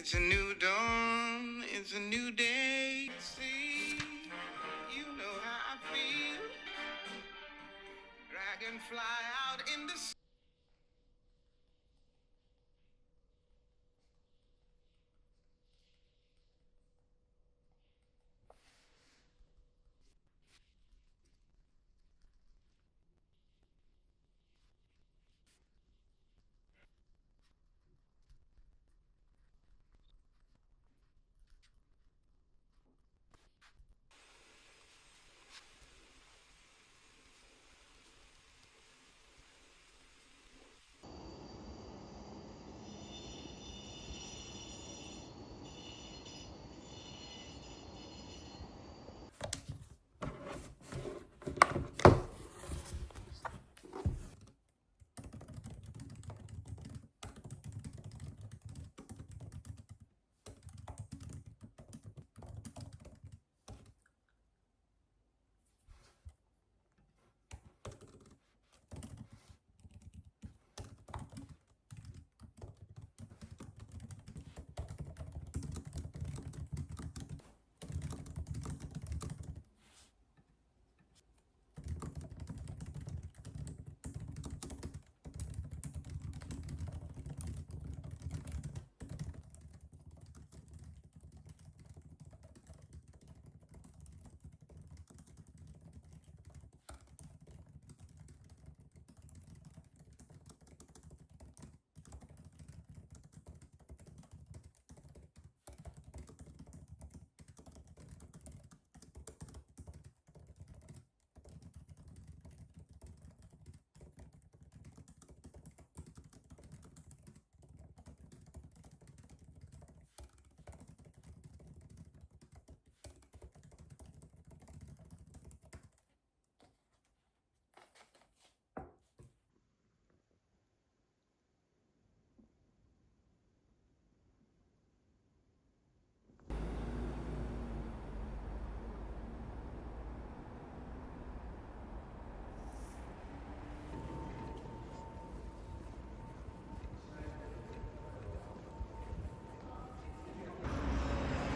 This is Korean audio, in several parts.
It's a new dawn, it's a new day. See, you know how I feel. Dragonfly out in the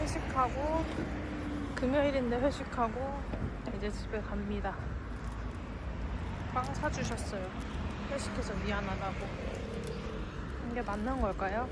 회식하고 금요일인데 회식하고 이제 집에 갑니다. 빵 사주셨어요. 회식해서 미안하다고. 이게 맞는 걸까요?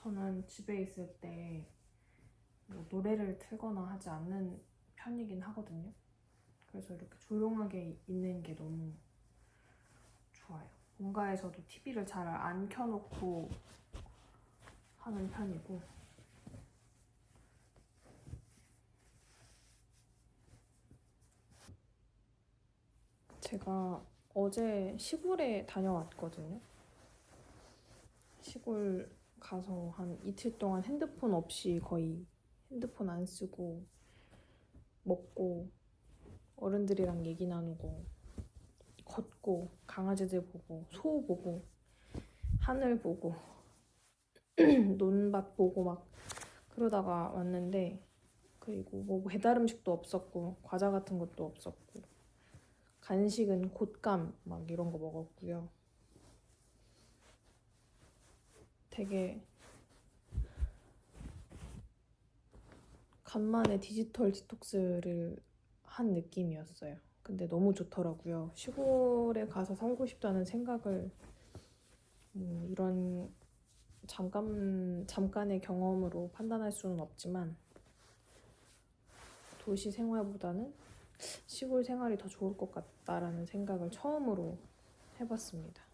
저는 집에 있을 때 뭐 노래를 틀거나 하지 않는 편이긴 하거든요. 그래서 이렇게 조용하게 있는 게 너무 좋아요. 본가에서도 TV를 잘 안 켜놓고 하는 편이고, 제가 어제 시골에 다녀왔거든요. 시골 가서 한 이틀 동안 핸드폰 없이 거의 핸드폰 안 쓰고 먹고 어른들이랑 얘기 나누고 걷고 강아지들 보고 소 보고 하늘 보고 논밭 보고 막 그러다가 왔는데, 그리고 뭐 배달 음식도 없었고 과자 같은 것도 없었고 간식은 곶감 막 이런 거 먹었고요. 되게 간만에 디지털 디톡스를 한 느낌이었어요. 근데 너무 좋더라고요. 시골에 가서 살고 싶다는 생각을 이런 잠깐의 경험으로 판단할 수는 없지만 도시 생활보다는 시골 생활이 더 좋을 것 같다라는 생각을 처음으로 해봤습니다.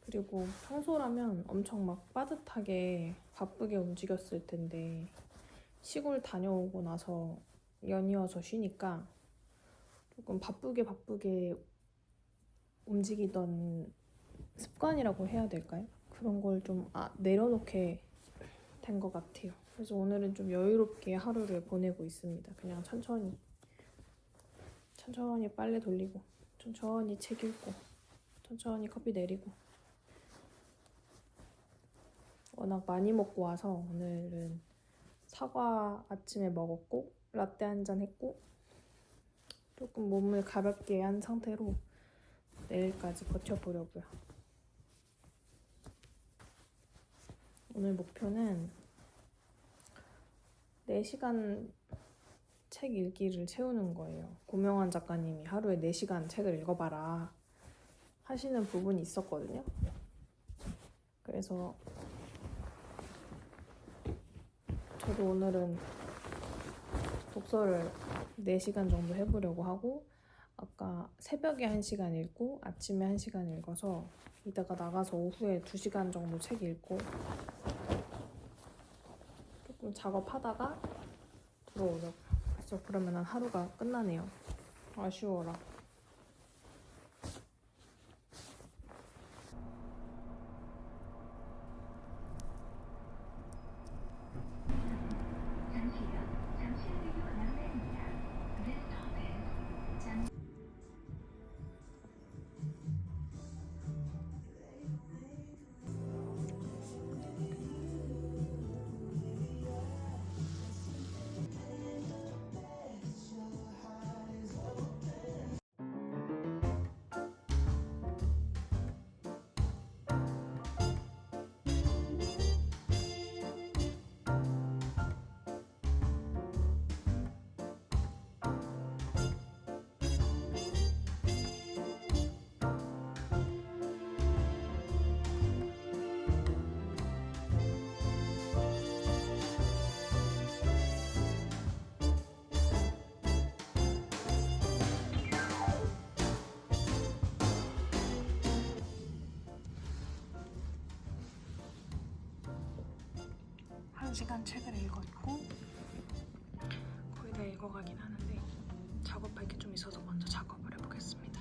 그리고 평소라면 엄청 막 빠듯하게 바쁘게 움직였을 텐데 시골 다녀오고 나서 연이어서 쉬니까 조금 바쁘게 움직이던 습관이라고 해야 될까요? 그런 걸 좀 내려놓게 된 것 같아요. 그래서 오늘은 좀 여유롭게 하루를 보내고 있습니다. 그냥 천천히 빨래 돌리고 천천히 책 읽고 천천히 커피 내리고. 워낙 많이 먹고 와서 오늘은 사과 아침에 먹었고 라떼 한잔 했고 조금 몸을 가볍게 한 상태로 내일까지 버텨보려고요. 오늘 목표는 4시간 책 읽기를 채우는 거예요. 고명환 작가님이 하루에 4시간 책을 읽어봐라 하시는 부분이 있었거든요. 그래서 저도 오늘은 독서를 4시간 정도 해보려고 하고, 아까 새벽에 1시간 읽고 아침에 1시간 읽어서 이따가 나가서 오후에 2시간 정도 책 읽고 조금 작업하다가 들어오려고요. 그래서 그러면 하루가 끝나네요. 아쉬워라. 한 시간 책을 읽었고 거의 다 읽어가긴 하는데 작업할 게 좀 있어서 먼저 작업을 해보겠습니다.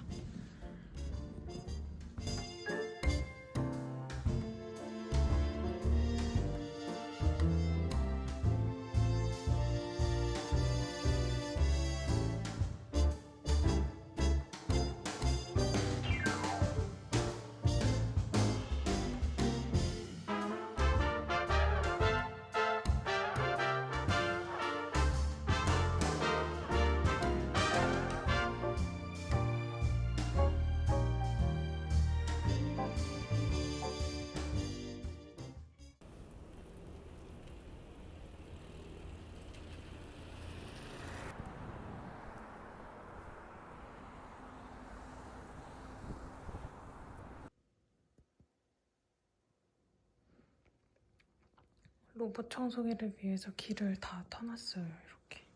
로봇 청소기를 위해서 길을 다 터놨어요. 이렇게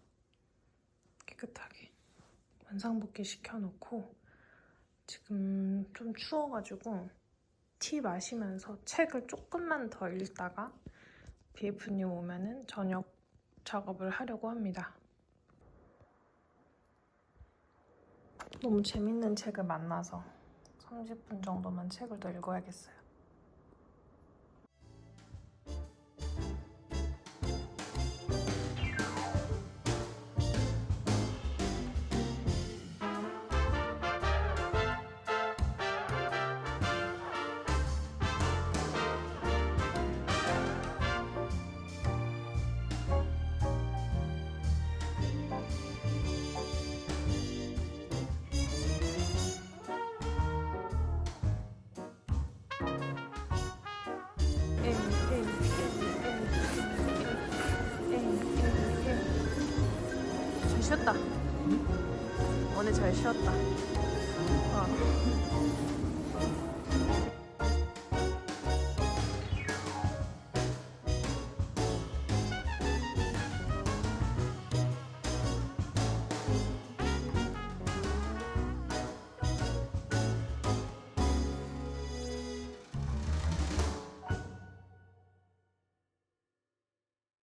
깨끗하게 원상복귀 시켜놓고 지금 좀 추워가지고 티 마시면서 책을 조금만 더 읽다가 BF님 오면은 저녁 작업을 하려고 합니다. 너무 재밌는 책을 만나서 30분 정도만 책을 더 읽어야겠어요. 잘 쉬었다. 오늘 잘 쉬었다. 와.